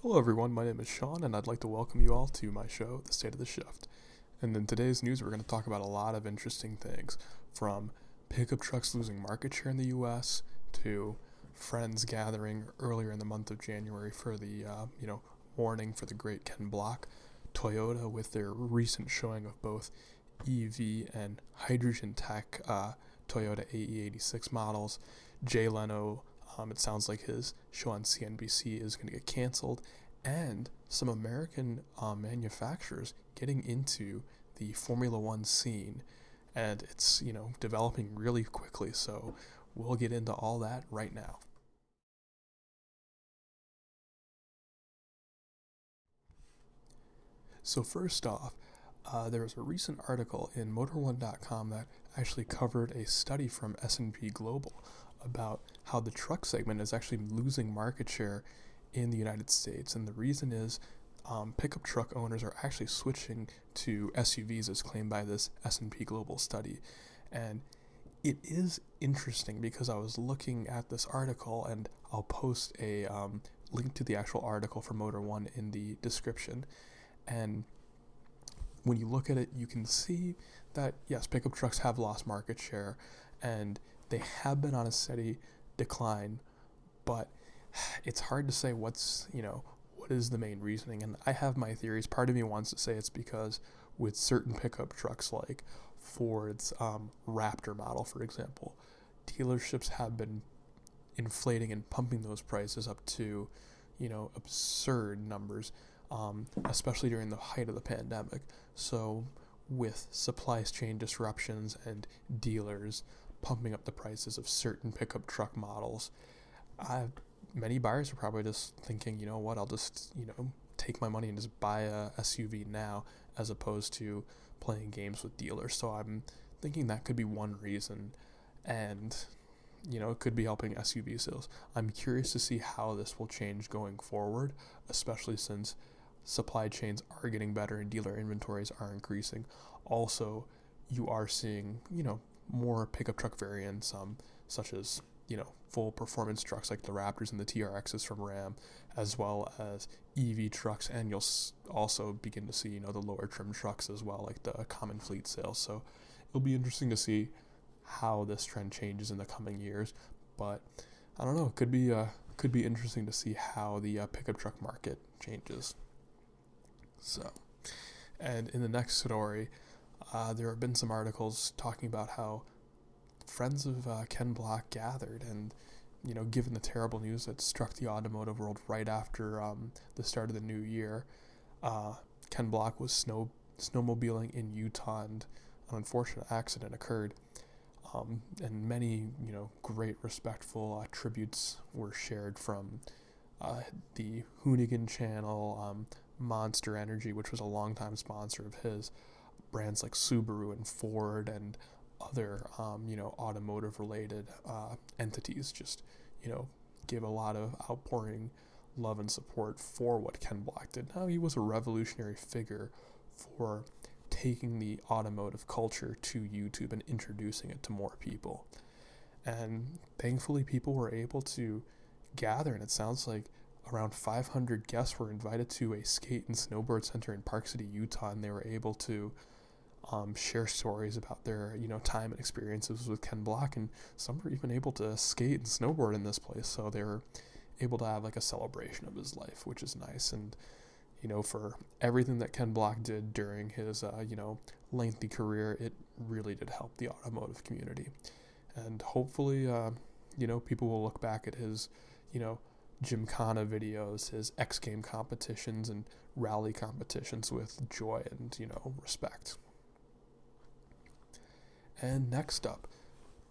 Hello everyone, my name is Sean and I'd like to welcome you all to my show, The State of the Shift. And in today's news we're going to talk about a lot of interesting things, from pickup trucks losing market share in the US to friends gathering earlier in the month of January for the mourning for the great Ken Block, Toyota with their recent showing of both EV and hydrogen tech Toyota AE86 models, Jay Leno. It sounds like his show on CNBC is going to get canceled, and some American manufacturers getting into the Formula One scene, and it's developing really quickly. So we'll get into all that right now. So first off, there was a recent article in Motor1.com that actually covered a study from S&P Global about how the truck segment is actually losing market share in the United States. And the reason is pickup truck owners are actually switching to SUVs as claimed by this S&P Global study. And it is interesting because I was looking at this article, and I'll post a link to the actual article for Motor One in the description. And when you look at it, you can see that, yes, pickup trucks have lost market share, and they have been on a steady decline, but it's hard to say what is the main reasoning. And I have my theories. Part of me wants to say it's because with certain pickup trucks like Ford's Raptor model, for example, dealerships have been inflating and pumping those prices up to, absurd numbers, especially during the height of the pandemic. So with supply chain disruptions and dealers pumping up the prices of certain pickup truck models, many buyers are probably just thinking, you know what, I'll just, take my money and just buy a SUV now, as opposed to playing games with dealers. So I'm thinking that could be one reason, and it could be helping SUV sales. I'm curious to see how this will change going forward, especially since supply chains are getting better and dealer inventories are increasing. Also, you are seeing, more pickup truck variants, such as, full performance trucks like the Raptors and the TRXs from Ram, as well as EV trucks, and you'll also begin to see, the lower trim trucks as well, like the common fleet sales. So it'll be interesting to see how this trend changes in the coming years. But I don't know, it could be interesting to see how the pickup truck market changes. So, and in the next story, there have been some articles talking about how friends of Ken Block gathered, and given the terrible news that struck the automotive world right after the start of the new year, Ken Block was snowmobiling in Utah, and an unfortunate accident occurred. And many, great respectful tributes were shared from the Hoonigan channel, Monster Energy, which was a longtime sponsor of his, brands like Subaru and Ford and other, automotive related entities just, give a lot of outpouring love and support for what Ken Block did. Now, he was a revolutionary figure for taking the automotive culture to YouTube and introducing it to more people. And thankfully, people were able to gather, and it sounds like around 500 guests were invited to a skate and snowboard center in Park City, Utah, and they were able to share stories about their time and experiences with Ken Block, and some were even able to skate and snowboard in this place. So they were able to have like a celebration of his life, which is nice. And for everything that Ken Block did during his lengthy career, it really did help the automotive community. And hopefully people will look back at his Gymkhana videos, his X Game competitions and rally competitions with joy and respect. And next up,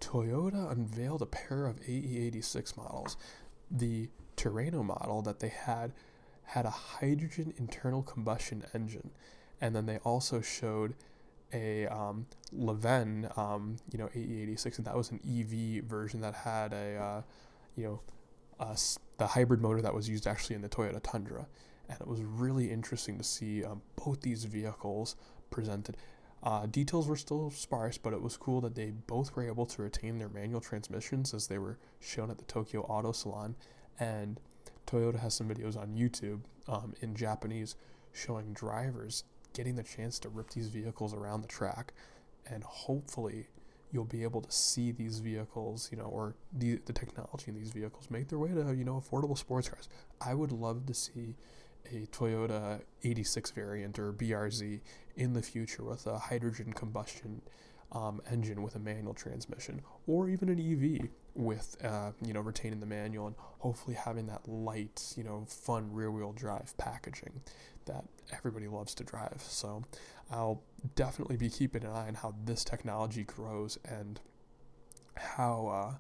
Toyota unveiled a pair of AE86 models. The Terreno model that they had a hydrogen internal combustion engine, and then they also showed a Leven, AE86, and that was an EV version that had the hybrid motor that was used actually in the Toyota Tundra. And it was really interesting to see both these vehicles presented. Details were still sparse, but it was cool that they both were able to retain their manual transmissions as they were shown at the Tokyo Auto Salon. And Toyota has some videos on YouTube in Japanese showing drivers getting the chance to rip these vehicles around the track, and hopefully you'll be able to see these vehicles, or the technology in these vehicles make their way to, affordable sports cars. I would love to see a Toyota 86 variant or BRZ in the future with a hydrogen combustion engine with a manual transmission, or even an EV with, retaining the manual and hopefully having that light, fun rear-wheel drive packaging that everybody loves to drive. So I'll definitely be keeping an eye on how this technology grows and how,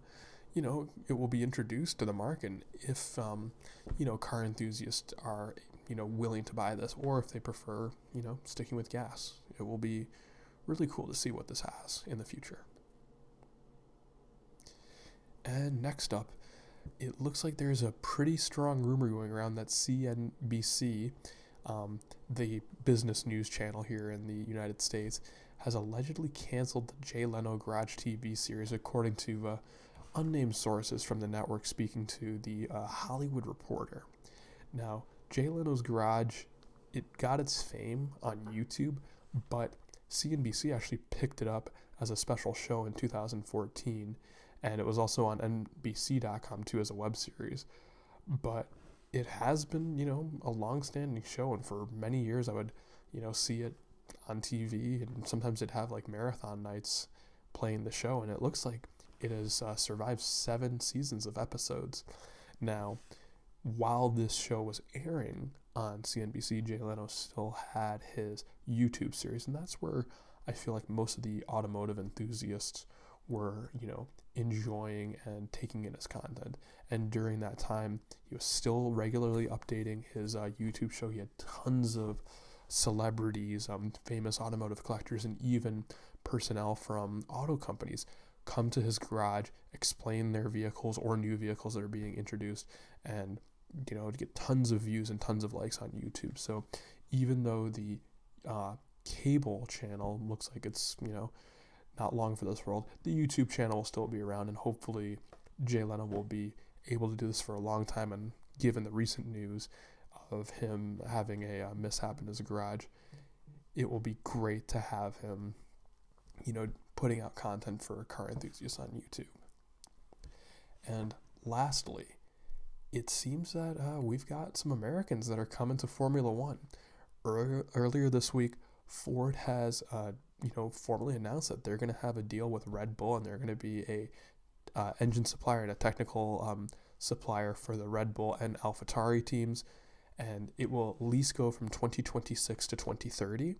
it will be introduced to the market if, car enthusiasts are, willing to buy this, or if they prefer, sticking with gas. It will be really cool to see what this has in the future. And next up, it looks like there's a pretty strong rumor going around that CNBC, the business news channel here in the United States, has allegedly canceled the Jay Leno Garage TV series, according to unnamed sources from the network speaking to the Hollywood Reporter. Now, Jay Leno's Garage, it got its fame on YouTube, but CNBC actually picked it up as a special show in 2014, and it was also on NBC.com too as a web series. But it has been, a long-standing show, and for many years I would, see it on TV, and sometimes it'd have like marathon nights playing the show, and it looks like it has survived 7 seasons of episodes. Now, while this show was airing on CNBC, Jay Leno still had his YouTube series, and that's where I feel like most of the automotive enthusiasts were, enjoying and taking in his content. And during that time, he was still regularly updating his YouTube show. He had tons of celebrities, famous automotive collectors, and even personnel from auto companies come to his garage, explain their vehicles or new vehicles that are being introduced, and to get tons of views and tons of likes on YouTube. So even though the cable channel looks like it's, not long for this world, the YouTube channel will still be around, and hopefully Jay Leno will be able to do this for a long time. And given the recent news of him having a mishap in his garage, it will be great to have him, putting out content for car enthusiasts on YouTube. And lastly, it seems that we've got some Americans that are coming to Formula One. Earlier this week, Ford has, formally announced that they're going to have a deal with Red Bull, and they're going to be a engine supplier and a technical supplier for the Red Bull and AlphaTauri teams. And it will at least go from 2026 to 2030.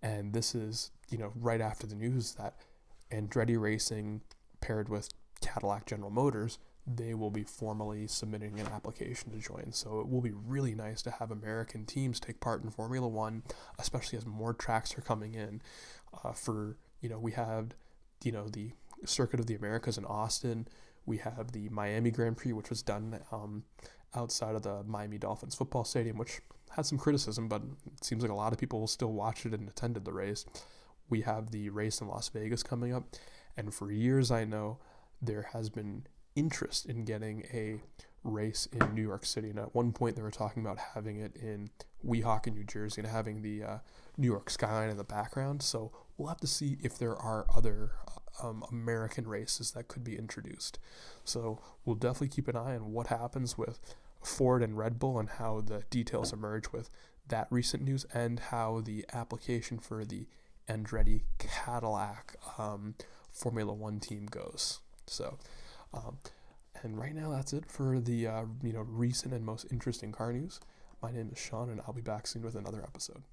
And this is, right after the news that Andretti Racing paired with Cadillac General Motors, they will be formally submitting an application to join. So it will be really nice to have American teams take part in Formula One, especially as more tracks are coming in. We have, the Circuit of the Americas in Austin. We have the Miami Grand Prix, which was done outside of the Miami Dolphins football stadium, which had some criticism, but it seems like a lot of people will still watch it and attended the race. We have the race in Las Vegas coming up, and for years I know there has been interest in getting a race in New York City, and at one point they were talking about having it in Weehawken, New Jersey, and having the New York skyline in the background. So we'll have to see if there are other American races that could be introduced. So we'll definitely keep an eye on what happens with Ford and Red Bull and how the details emerge with that recent news, and how the application for the Andretti Cadillac Formula One team goes. So and right now that's it for the recent and most interesting car news. My name is Sean, and I'll be back soon with another episode.